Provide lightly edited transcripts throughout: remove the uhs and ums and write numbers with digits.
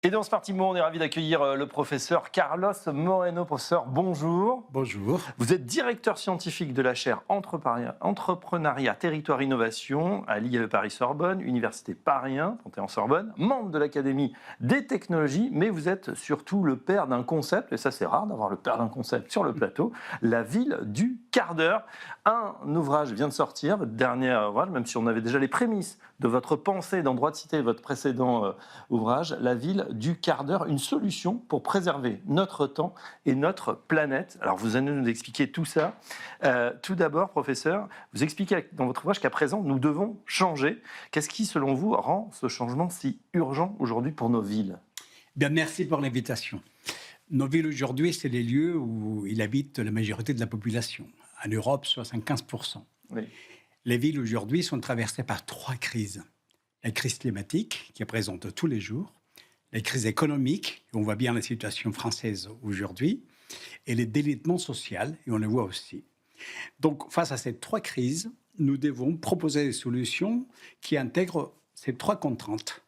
Et dans ce Parti Monde, on est ravi d'accueillir le professeur Carlos Moreno. Professeur, bonjour. Bonjour. Vous êtes directeur scientifique de la chaire Entrepreneuriat, Territoire, Innovation à l'IAE Paris-Sorbonne, Université Paris 1, Panthéon-Sorbonne, membre de l'Académie des technologies, mais vous êtes surtout le père d'un concept, et ça c'est rare d'avoir le père d'un concept sur le plateau, la ville du quart d'heure. Un ouvrage vient de sortir, votre dernier ouvrage, même si on avait déjà les prémices de votre pensée, dans droit de citer votre précédent ouvrage, La ville du quart d'heure, une solution pour préserver notre temps et notre planète. Alors vous allez nous expliquer tout ça. Tout d'abord, professeur, vous expliquez dans votre ouvrage qu'à présent, nous devons changer. Qu'est-ce qui, selon vous, rend ce changement si urgent aujourd'hui pour nos villes ? Bien, merci pour l'invitation. Nos villes aujourd'hui, c'est les lieux où il habite la majorité de la population. En Europe, 75%. Oui. Les villes aujourd'hui sont traversées par trois crises. La crise climatique, qui est présente tous les jours, la crise économique, et on voit bien la situation française aujourd'hui, et le délitement social, et on le voit aussi. Donc, face à ces trois crises, nous devons proposer des solutions qui intègrent ces trois contraintes.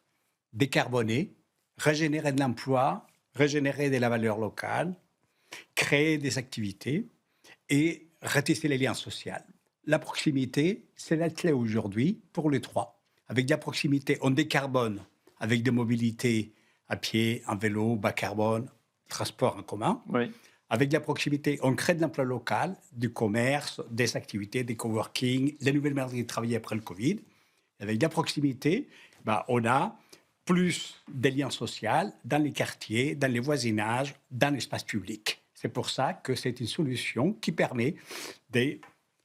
Décarboner, régénérer de l'emploi, régénérer de la valeur locale, créer des activités et ratisser les liens sociaux. La proximité, c'est la clé aujourd'hui pour les trois. Avec de la proximité, on décarbone avec des mobilités à pied, en vélo, bas carbone, transport en commun. Oui. Avec de la proximité, on crée de l'emploi local, du commerce, des activités, des coworking, les nouvelles manières de travailler après le Covid. Avec de la proximité, on a plus de liens sociaux dans les quartiers, dans les voisinages, dans l'espace public. C'est pour ça que c'est une solution qui permet de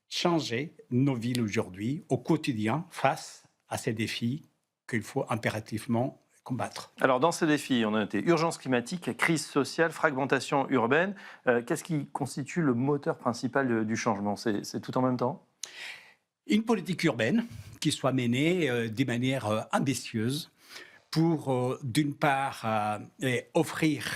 changer nos villes aujourd'hui au quotidien face à ces défis qu'il faut impérativement combattre. Alors, dans ces défis, on a noté urgence climatique, crise sociale, fragmentation urbaine. Qu'est-ce qui constitue le moteur principal du changement ? C'est tout en même temps ? Une politique urbaine qui soit menée de manière ambitieuse pour, d'une part, offrir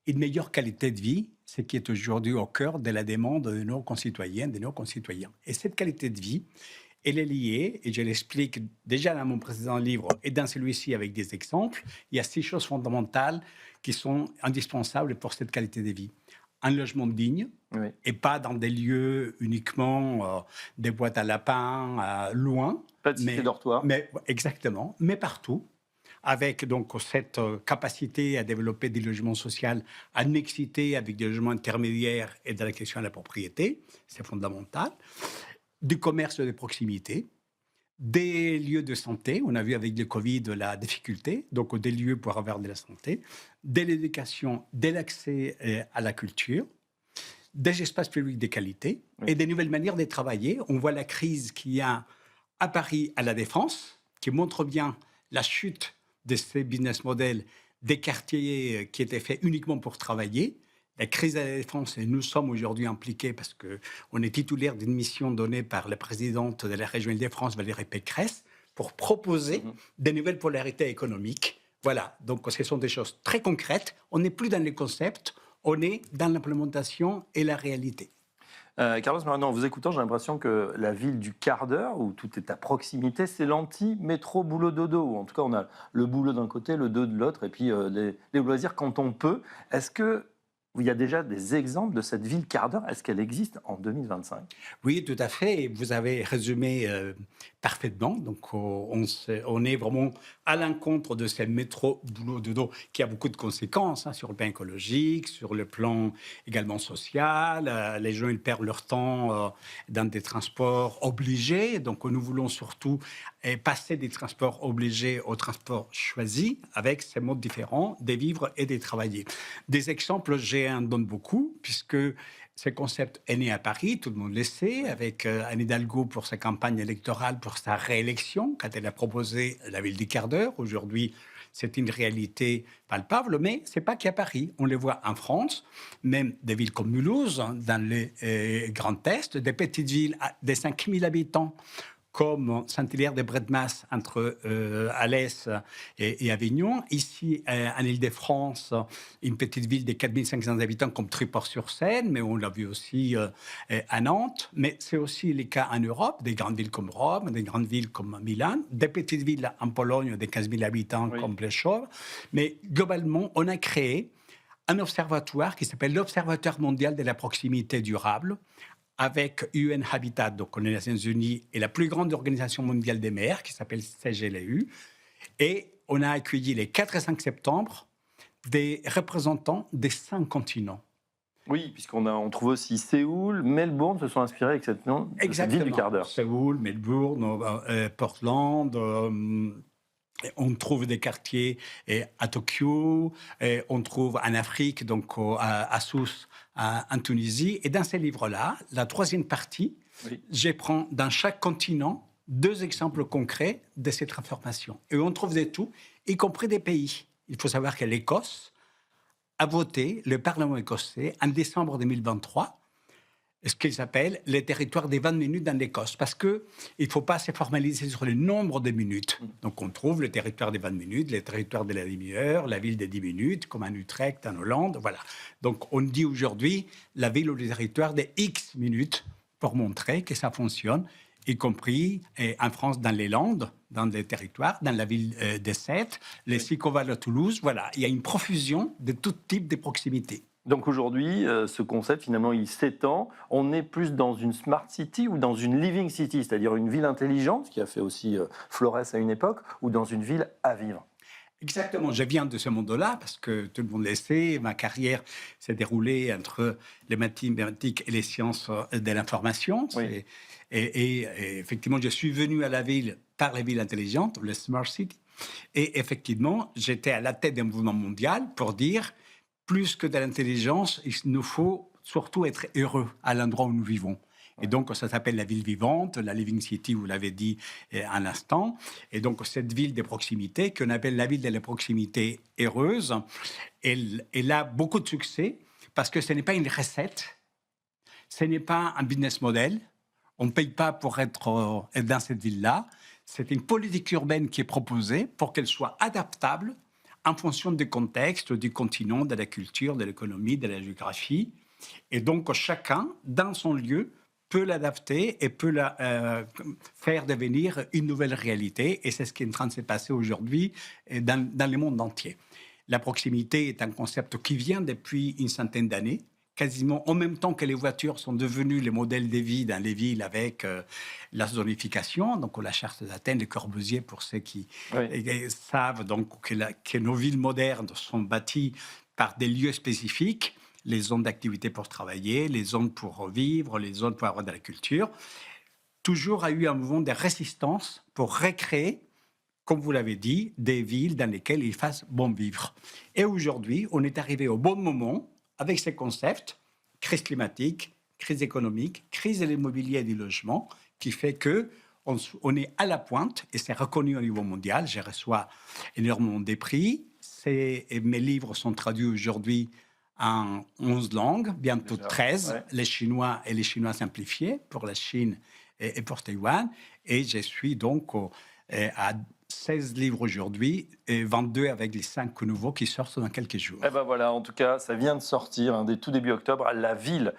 une meilleure qualité de vie, ce qui est aujourd'hui au cœur de la demande de nos concitoyennes, de nos concitoyens. Et cette qualité de vie, elle est liée, et je l'explique déjà dans mon précédent livre et dans celui-ci avec des exemples, il y a 6 choses fondamentales qui sont indispensables pour cette qualité de vie. Un logement digne, Oui. et pas dans des lieux uniquement des boîtes à lapins, loin. Pas de cité dortoir. Exactement, mais partout, avec donc cette capacité à développer des logements sociaux, à mixité avec des logements intermédiaires et de la question de la propriété, c'est fondamental. Du commerce de proximité, des lieux de santé, on a vu avec le Covid la difficulté, donc des lieux pour avoir de la santé, de l'éducation, de l'accès à la culture, des espaces publics de qualité et des nouvelles manières de travailler. On voit la crise qu'il y a à Paris, à La Défense, qui montre bien la chute de ces business models des quartiers qui étaient faits uniquement pour travailler. La crise à la Défense, et nous sommes aujourd'hui impliqués parce qu'on est titulaire d'une mission donnée par la présidente de la région Île-de-France, Valérie Pécresse, pour proposer des nouvelles polarités économiques. Voilà, donc ce sont des choses très concrètes. On n'est plus dans les concepts, on est dans l'implémentation et la réalité. Carlos, maintenant, en vous écoutant, j'ai l'impression que la ville du quart d'heure, où tout est à proximité, c'est l'anti-métro boulot-dodo. Ou en tout cas, on a le boulot d'un côté, le dodo de l'autre, et puis les loisirs quand on peut. Est-ce que il y a déjà des exemples de cette ville quart d'heure? Est-ce qu'elle existe en 2025? Oui, tout à fait. Et vous avez résumé parfaitement. Donc, on est vraiment à l'encontre de ces métro boulot dodo qui a beaucoup de conséquences sur le plan écologique, sur le plan également social. Les gens, ils perdent leur temps dans des transports obligés. Donc, nous voulons surtout passer des transports obligés aux transports choisis avec ces modes différents de vivre et de travailler. Des exemples, en donne beaucoup, puisque ce concept est né à Paris, tout le monde le sait, avec Anne Hidalgo pour sa campagne électorale, pour sa réélection, quand elle a proposé la ville du quart d'heure. Aujourd'hui, c'est une réalité palpable, mais ce n'est pas qu'à Paris. On le voit en France, même des villes comme Mulhouse, dans le Grand Est, des petites villes de 5 000 habitants, comme Saint-Hilaire de Bredmas entre Alès et Avignon. Ici, en Île-de-France, une petite ville de 4500 habitants comme Tréport-sur-Seine, mais on l'a vu aussi à Nantes. Mais c'est aussi le cas en Europe, des grandes villes comme Rome, des grandes villes comme Milan, des petites villes en Pologne de 15 000 habitants comme Rzeszów. Mais globalement, on a créé un observatoire qui s'appelle l'Observatoire mondial de la proximité durable, avec UN Habitat, donc on est les Nations Unies, et la plus grande organisation mondiale des maires, qui s'appelle CGLU. Et on a accueilli les 4 et 5 septembre des représentants des 5 continents. Oui, puisqu'on trouve aussi Séoul, Melbourne se sont inspirés avec cette ville du quart d'heure. Séoul, Melbourne, Portland. On trouve des quartiers à Tokyo, on trouve en Afrique, donc à Sousse, en Tunisie. Et dans ces livres-là, la troisième partie, je prends dans chaque continent 2 exemples concrets de cette transformation. Et on trouve de tout, y compris des pays. Il faut savoir que l'Écosse a voté, le Parlement écossais, en décembre 2023, ce qu'ils appellent les territoires des 20 minutes dans l'Écosse, parce qu'il ne faut pas se formaliser sur le nombre de minutes. Donc on trouve le territoire des 20 minutes, le territoire de la demi-heure, la ville des 10 minutes, comme en Utrecht, en Hollande, voilà. Donc on dit aujourd'hui la ville ou le territoire des X minutes pour montrer que ça fonctionne, y compris en France, dans les Landes, dans les territoires, dans la ville de Sète, les Sicoval à Toulouse, voilà. Il y a une profusion de tout type de proximité. Donc aujourd'hui, ce concept, finalement, il s'étend. On est plus dans une smart city ou dans une living city, c'est-à-dire une ville intelligente, qui a fait aussi Flores à une époque, ou dans une ville à vivre. Exactement, je viens de ce monde-là, parce que tout le monde le sait, ma carrière s'est déroulée entre les mathématiques et les sciences de l'information. Oui. Et effectivement, je suis venu à la ville par les villes intelligentes, le Smart City. Et effectivement, j'étais à la tête d'un mouvement mondial pour dire, plus que de l'intelligence, il nous faut surtout être heureux à l'endroit où nous vivons. Et donc, ça s'appelle la ville vivante, la Living City, vous l'avez dit un instant. Et donc, cette ville de proximité, qu'on appelle la ville de la proximité heureuse, elle a beaucoup de succès parce que ce n'est pas une recette, ce n'est pas un business model. On ne paye pas pour être dans cette ville-là. C'est une politique urbaine qui est proposée pour qu'elle soit adaptable en fonction du contexte, du continent, de la culture, de l'économie, de la géographie. Et donc, chacun, dans son lieu, peut l'adapter et peut la faire devenir une nouvelle réalité. Et c'est ce qui est en train de se passer aujourd'hui dans le monde entier. La proximité est un concept qui vient depuis une centaine d'années, quasiment en même temps que les voitures sont devenues les modèles de vie dans les villes avec la zonification, donc la charte d'Athènes, de Corbusier, pour ceux qui savent donc que nos villes modernes sont bâties par des lieux spécifiques, les zones d'activité pour travailler, les zones pour vivre, les zones pour avoir de la culture. Toujours a eu un mouvement de résistance pour recréer, comme vous l'avez dit, des villes dans lesquelles il fasse bon vivre. Et aujourd'hui, on est arrivé au bon moment avec ces concepts, crise climatique, crise économique, crise de l'immobilier et du logement, qui fait qu'on est à la pointe, et c'est reconnu au niveau mondial. Je reçois énormément des prix. Mes livres sont traduits aujourd'hui en 11 langues, bientôt 13, les Chinois et les Chinois simplifiés pour la Chine et pour Taïwan. Et je suis donc à 16 livres aujourd'hui et 22 avec les 5 nouveaux qui sortent dans quelques jours. Et ben voilà, en tout cas, ça vient de sortir dès tout début octobre, La ville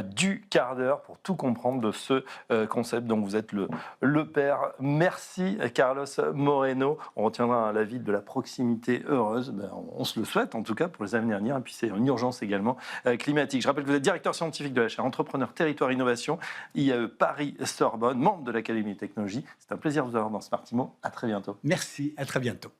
du quart d'heure, pour tout comprendre de ce concept dont vous êtes le père. Merci Carlos Moreno. On retiendra la ville de la proximité heureuse. On se le souhaite en tout cas pour les années à venir. Et puis c'est une urgence également climatique. Je rappelle que vous êtes directeur scientifique de la chaire Entrepreneur Territoire Innovation, IAE Paris-Sorbonne, membre de l'Académie des technologies. C'est un plaisir de vous avoir dans Smart Imo. À très bientôt. Merci, à très bientôt.